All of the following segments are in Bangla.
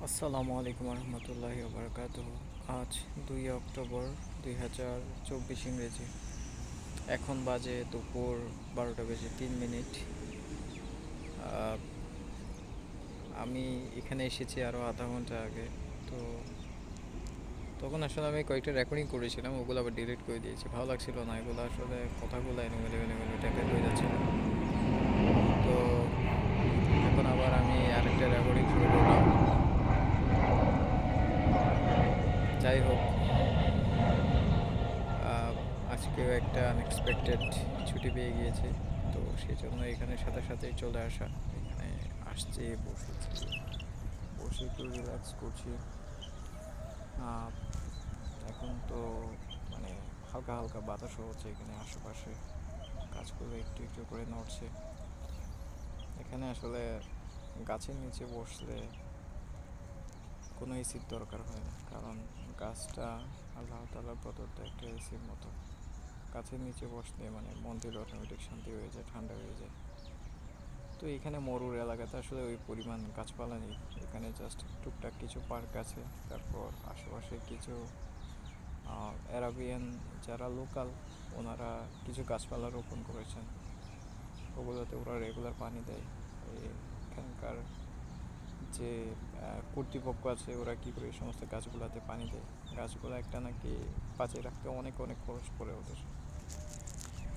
আসসালামু আলাইকুম রহমতুল্লাহি ওবরাকাতুহু। আজ 2 অক্টোবর 2024 ইংরেজি। এখন বাজে দুপুর 12টা বেজে 3 মিনিট। আহ, আমি এখানে এসেছি আরও আধা ঘন্টা আগে। তো তখন আসলে আমি কয়েকটা রেকর্ডিং করেছিলাম, ওগুলো আবার ডিলিট করে দিয়েছি, ভালো লাগছিল না। এগুলো আসলে কথাগুলো এলোমেলো এলোমেলো টাইপের হয়ে যাচ্ছিল। তো এখন আবার আমি আরেকটা রেকর্ডিং শুরু করলাম। যাই হোক, আজকেও একটা আনএক্সপেক্টেড ছুটি পেয়ে গিয়েছি। তো সেই জন্য এখানে সাথে সাথেই চলে আসা। এখানে আসছি, বসেছি, বসে একটু রিল্যাক্স করছি। আহ, এখন তো মানে হালকা হালকা বাতাসও হচ্ছে এখানে আশেপাশে, গাছগুলো একটু একটু করে নড়ছে। এখানে আসলে গাছের নিচে বসলে কোনো এসির দরকার হয় না, কারণ গাছটা আল্লাহ তাআলার প্রদত্ত একটা এসির মতো। গাছের নিচে বসলে মানে মন্দির অটোমেটিক শান্তি হয়ে যায়, ঠান্ডা হয়ে যায়। তো এখানে মরুর এলাকাতে আসলে ওই পরিমাণ গাছপালা নেই। এখানে জাস্ট টুকটাক কিছু পার্ক আছে, তারপর আশেপাশে কিছু অ্যারাবিয়ান যারা লোকাল, ওনারা কিছু গাছপালা রোপণ করেছেন। ওগুলোতে ওরা রেগুলার পানি দেয়। এখানকার যে কর্তৃপক্ষ আছে, ওরা কী করে এই সমস্ত গাছগুলোতে পানি দেয়। গাছগুলো একটা নাকি বাঁচিয়ে রাখতে অনেক অনেক খরচ পড়ে ওদের,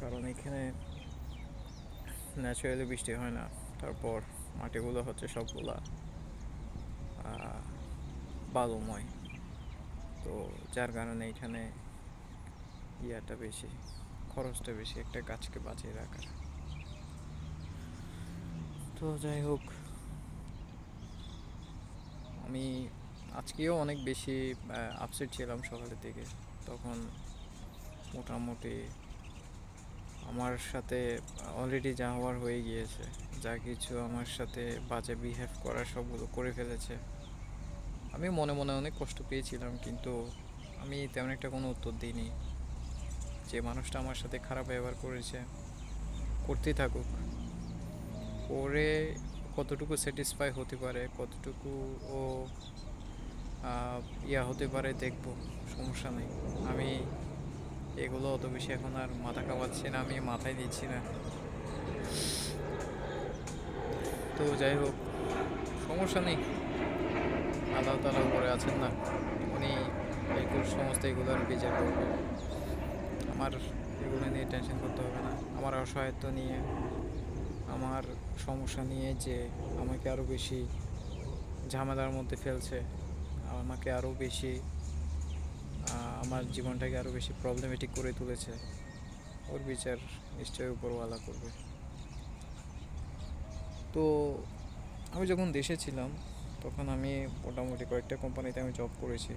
কারণ এখানে ন্যাচারালি বৃষ্টি হয় না। তারপর মাটিগুলো হচ্ছে সবগুলা বালুময়। তো যার কারণে এখানে ইয়াটা বেশি, খরচটা বেশি একটা গাছকে বাঁচিয়ে রাখার। তো যাই হোক, আমি আজকেও অনেক বেশি আপসেট ছিলাম সকালের দিকে। তখন মোটামুটি আমার সাথে অলরেডি যা হওয়ার হয়ে গিয়েছে, যা কিছু আমার সাথে বাজে বিহেভ করার সবগুলো করে ফেলেছে। আমি মনে মনে অনেক কষ্ট পেয়েছিলাম, কিন্তু আমি তেমন একটা কোনো উত্তর দিইনি। যে মানুষটা আমার সাথে খারাপ ব্যবহার করেছে, করতেই থাকুক। করে কতটুকু স্যাটিসফাই হতে পারে, কতটুকু ও ইয়া হতে পারে দেখব, সমস্যা নেই। আমি এগুলো অত বেশি এখন আর মাথা কামাচ্ছি না, আমি মাথায় নিচ্ছি না। তো যাই হোক, সমস্যা নেই। আল্লাহ তাআলা উপরে আছেন না, উনি এগুলো সমস্ত এগুলোর বিচার করবে। আমার এগুলো নিয়ে টেনশন করতে হবে না। আমার অসহায়ত্ব নিয়ে, আমার সমস্যা নিয়ে যে আমাকে আরও বেশি ঝামেলার মধ্যে ফেলছে, আমাকে আরও বেশি আমার জীবনটাকে আরও বেশি প্রবলেমেটিক করে তুলেছে, ওর বিচার নিশ্চয়ই উপরওয়ালা করবে। তো আমি যখন দেশে ছিলাম, তখন আমি মোটামুটি কয়েকটা কোম্পানিতে আমি জব করেছি।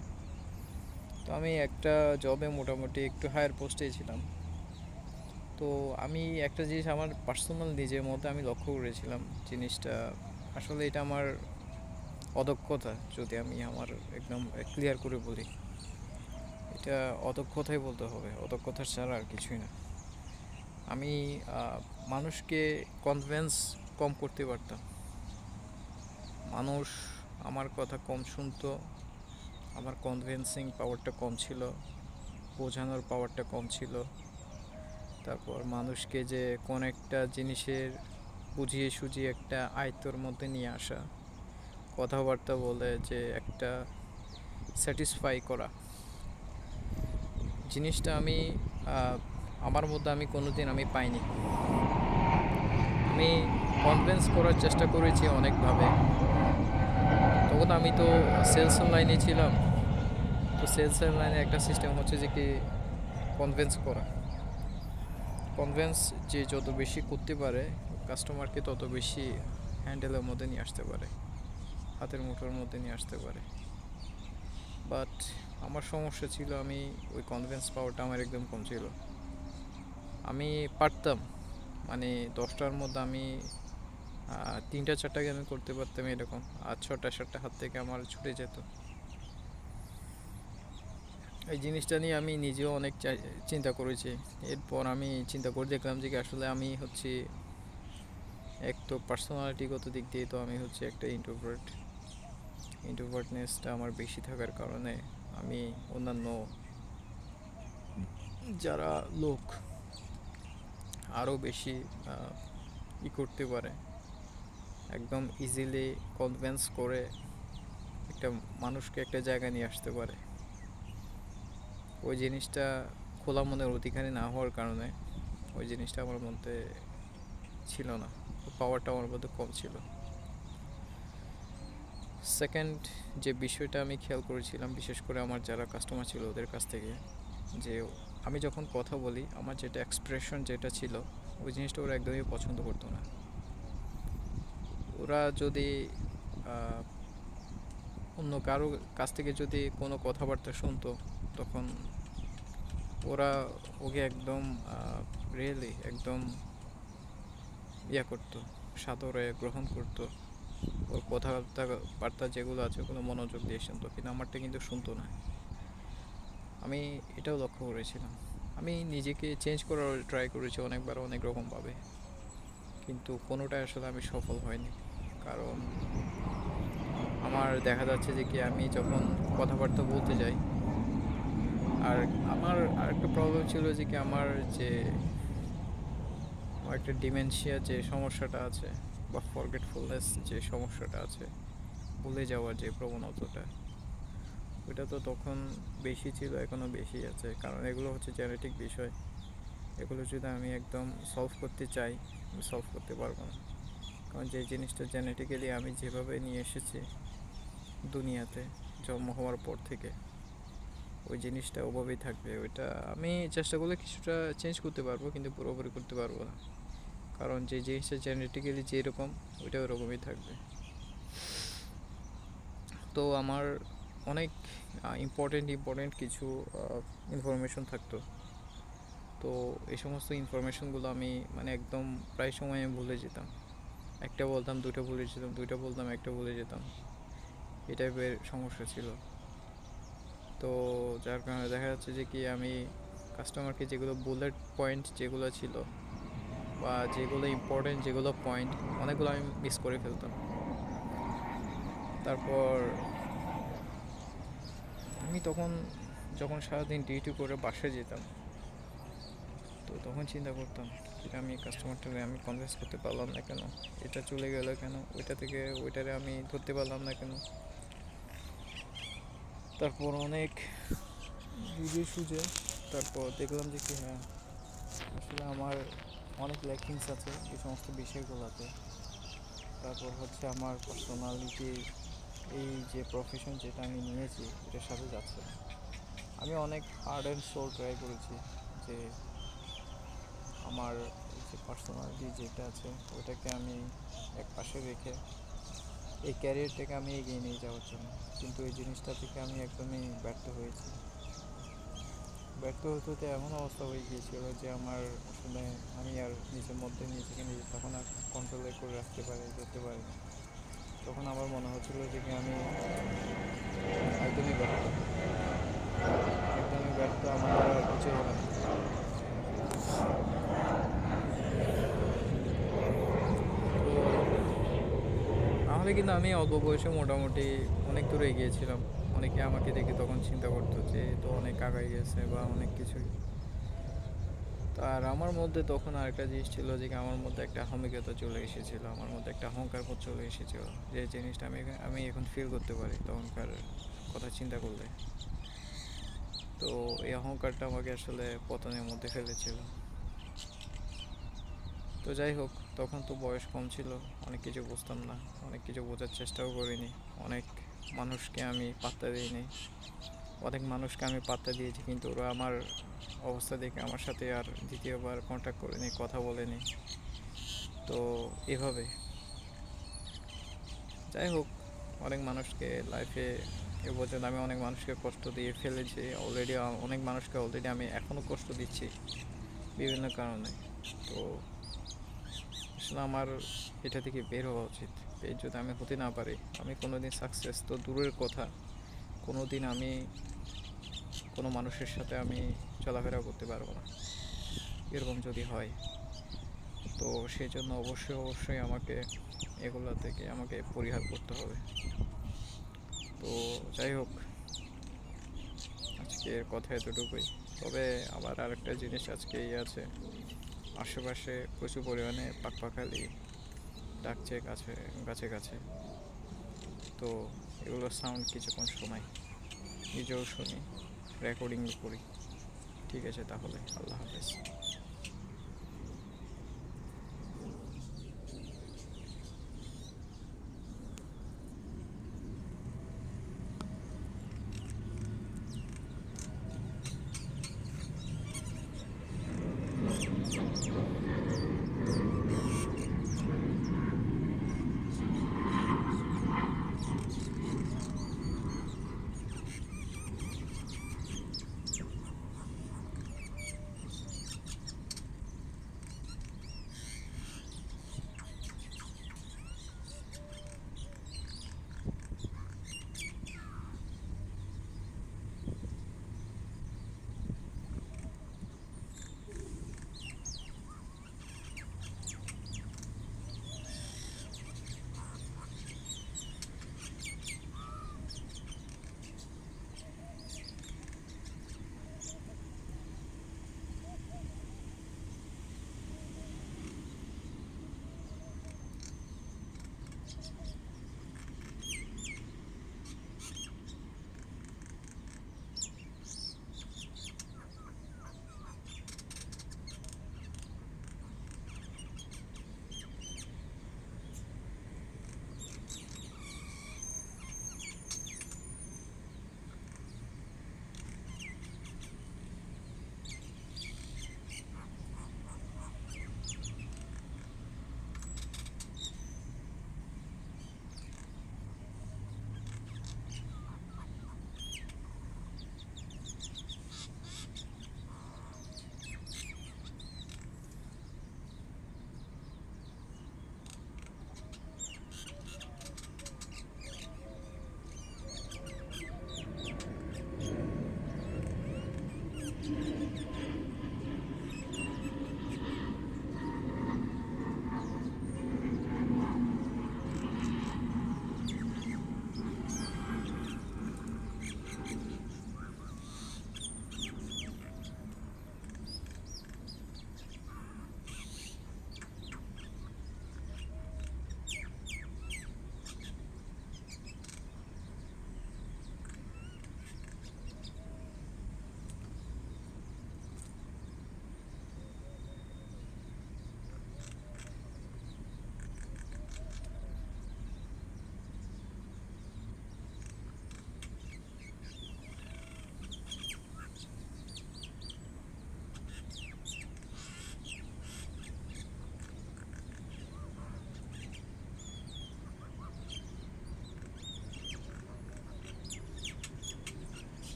তো আমি একটা জবে মোটামুটি একটু হায়ার পোস্টেই ছিলাম। তো আমি একটা জিনিস আমার পার্সোনাল নিজের মধ্যে আমি লক্ষ্য করেছিলাম, জিনিসটা আসলে এটা আমার অদক্ষতা। যদি আমি আমার একদম ক্লিয়ার করে বলি, এটা অদক্ষতাই বলতে হবে, অদক্ষতা ছাড়া আর কিছুই না। আমি মানুষকে কনভিন্স কম করতে পারতাম। মানুষ আমার কথা কম শুনতো, আমার কনভিন্সিং পাওয়ারটা কম ছিল, বোঝানোর পাওয়ারটা কম ছিল। তারপর মানুষকে যে কোন একটা জিনিসের বুঝিয়ে সুঝিয়ে একটা আয়ত্তর মধ্যে নিয়ে আসা, কথাবার্তা বলে যে একটা স্যাটিসফাই করা, জিনিসটা আমি আমার মধ্যে আমি কোনোদিন আমি পাইনি। আমি কনভিন্স করার চেষ্টা করেছি অনেকভাবে। তখন আমি তো সেলস লাইনে ছিলাম। তো সেলসের লাইনে একটা সিস্টেম হচ্ছে যে কি, কনভিন্স করা। কনভিন্স যে যত বেশি করতে পারে, কাস্টমারকে তত বেশি হ্যান্ডেলের মধ্যে নিয়ে আসতে পারে, হাতের মুঠোর মধ্যে নিয়ে আসতে পারে। বাট আমার সমস্যা ছিল, আমি ওই কনভিন্স পাওয়ারটা আমার একদম কম ছিল। আমি পারতাম মানে 10টার মধ্যে আমি 3টা 4টাকে আমি করতে পারতাম এরকম, আর 6টা 7টা হাত থেকে আমার ছুটে যেত। এই জিনিসটা নিয়ে আমি নিজেও অনেক চিন্তা করেছি। এরপর আমি চিন্তা করে দেখলাম যে আসলে আমি হচ্ছি, এক তো পার্সোনালিটিগত দিক দিয়ে তো আমি হচ্ছে একটা ইন্ট্রোভার্ট। ইন্ট্রোভার্টনেসটা আমার বেশি থাকার কারণে আমি অন্যান্য যারা লোক আরও বেশি করতে পারে, একদম ইজিলি কনভিন্স করে একটা মানুষকে একটা জায়গায় নিয়ে আসতে পারে, ওই জিনিসটা খোলা মনের অধিকারী না হওয়ার কারণে ওই জিনিসটা আমার মধ্যে ছিল না, পাওয়ারটা আমার মধ্যে কম ছিল। সেকেন্ড যে বিষয়টা আমি খেয়াল করেছিলাম, বিশেষ করে আমার যারা কাস্টমার ছিল ওদের কাছ থেকে, যে আমি যখন কথা বলি আমার যেটা এক্সপ্রেশন যেটা ছিল ওই জিনিসটা ওরা একদমই পছন্দ করতো না। ওরা যদি অন্য কারো কাছ থেকে যদি কোনো কথাবার্তা শুনতো তখন ওরা ওকে একদম রিয়েলি একদম করতো, সাদরে গ্রহণ করতো, ওর কথাবার্তা যেগুলো আছে ওগুলো মনোযোগ দিয়ে শুনতো, কিন্তু আমারটা কিন্তু শুনতো না। আমি এটাও লক্ষ্য করেছিলাম। আমি নিজেকে চেঞ্জ করার ট্রাই করেছি অনেকবার অনেক রকমভাবে, কিন্তু কোনোটাই আসলে আমি সফল হয়নি। কারণ আমার দেখা যাচ্ছে যে কি আমি যখন কথাবার্তা বলতে যাই, আর আমার আরেকটা প্রবলেম ছিল যে কি আমার যে আমার একটা ডিমেনশিয়া যে সমস্যাটা আছে বা ফরগেটফুলনেস যে সমস্যাটা আছে, ভুলে যাওয়ার যে প্রবণতাটা, ওইটা তো তখন বেশি ছিল, এখনও বেশি আছে। কারণ এগুলো হচ্ছে জেনেটিক বিষয়, এগুলো যদি আমি একদম সলভ করতে চাই আমি সলভ করতে পারবো না। কারণ যে জিনিসটা জেনেটিক্যালি আমি যেভাবে নিয়ে এসেছি দুনিয়াতে জন্ম হওয়ার পর থেকে, ওই জিনিসটা ওভাবেই থাকবে। ওইটা আমি চেষ্টা করলে কিছুটা চেঞ্জ করতে পারবো, কিন্তু পুরোপুরি করতে পারবো না। কারণ যে জিনিসটা জেনেটিক্যালি যেরকম ওইটা ওরকমই থাকবে। তো আমার অনেক ইম্পর্টেন্ট কিছু ইনফরমেশন থাকতো। তো এই সমস্ত ইনফরমেশনগুলো আমি মানে একদম প্রায় সময় আমি ভুলে যেতাম। একটা বলতাম দুটো ভুলে যেতাম, দুইটা বলতাম একটা ভুলে যেতাম, এই টাইপের সমস্যা ছিল। তো যার কারণে দেখা যাচ্ছে যে কি আমি কাস্টমারকে যেগুলো বুলেট পয়েন্ট যেগুলো ছিল বা যেগুলো ইম্পর্টেন্ট যেগুলো পয়েন্ট, অনেকগুলো আমি মিস করে ফেলতাম। তারপর আমি তখন যখন সারাদিন ডিউটি করে বাসায় যেতাম, তো তখন চিন্তা করতাম যে আমি কাস্টমারটাকে আমি কনভিন্স করতে পারলাম না কেন, এটা চলে গেল কেন, ওইটা থেকে ওইটারে আমি ধরতে পারলাম না কেন। তারপর অনেক বুঝে সুঝে তারপর দেখলাম যে কি হ্যাঁ, আসলে আমার অনেক ল্যাকিংস আছে এই সমস্ত বিষয়গুলোতে। তারপর হচ্ছে আমার পার্সোনালিটি, এই যে প্রফেশন যেটা আমি নিয়েছি এটার সাথে যাচ্ছে না। আমি অনেক হার্ড অ্যান্ড সোল ট্রাই করেছি যে আমার এই যে পার্সোনালিটি যেটা আছে ওইটাকে আমি এক পাশে রেখে এই ক্যারিয়ারটাকে আমি এগিয়ে নিয়ে যাওয়ার জন্য, কিন্তু এই জিনিসটা থেকে আমি একদমই ব্যর্থ হয়েছি। ব্যর্থ হতে হতে এমন অবস্থা হয়ে গিয়েছিল যে আমার আসলে আমি আর নিজের মধ্যে নিজেকে নিজে তখন আর কন্ট্রোলে করে রাখতে ধরতে পারিনি। তখন আমার মনে হচ্ছিল যে কি আমি একদমই ব্যর্থ, একদমই ব্যর্থ, আমার দ্বারা আর কিছু হবে না। তো নাহলে কিন্তু আমি অল্প বয়সে মোটামুটি অনেক দূরে এগিয়েছিলাম। অনেকে আমাকে দেখে তখন চিন্তা করতো যে তো অনেক আগায় গেছে বা অনেক কিছুই। তো আর আমার মধ্যে তখন আরেকটা জিনিস ছিল যে আমার মধ্যে একটা আহম্মিকতা চলে এসেছিলো, আমার মধ্যে একটা অহংকার বোধ চলে এসেছিলো, যে জিনিসটা আমি এখন ফিল করতে পারি তখনকার কথা চিন্তা করলে। তো এই অহংকারটা আমাকে আসলে পতনের মধ্যে ফেলেছিল। তো যাই হোক, তখন তো বয়স কম ছিল, অনেক কিছু বুঝতাম না, অনেক কিছু বোঝার চেষ্টাও করিনি। অনেক মানুষকে আমি পাত্তা দিইনি, অনেক মানুষকে আমি পাত্তা দিয়েছি, কিন্তু ওরা আমার অবস্থা দেখে আমার সাথে আর দ্বিতীয়বার কন্ট্যাক্ট করেনি, কথা বলেনি। তো এভাবে যাই হোক, অনেক মানুষকে লাইফে এ পর্যন্ত আমি অনেক মানুষকে কষ্ট দিয়ে ফেলেছি অলরেডি, অনেক মানুষকে অলরেডি আমি এখনও কষ্ট দিচ্ছি বিভিন্ন কারণে। তো আসলে আমার এটা থেকে বের হওয়া উচিত। বের যদি আমি হতে না পারি, আমি কোনো দিন সাকসেস তো দূরের কথা, কোনো দিন আমি কোনো মানুষের সাথে আমি চলাফেরা করতে পারবো না। এরকম যদি হয়, তো সেই জন্য অবশ্যই আমাকে এগুলো থেকে আমাকে পরিহার করতে হবে। তো যাই হোক, আজকের কথা এতটুকুই। তবে আবার আরেকটা জিনিস আজকে আছে, আশেপাশে প্রচুর পরিমাণে পাখপাখালি ডাকছে গাছে গাছে গাছে। তো এগুলোর সাউন্ড কিছুক্ষণ সময় নিজেও শুনি, রেকর্ডিংও করি। ঠিক আছে, তাহলে আল্লাহ হাফেজ।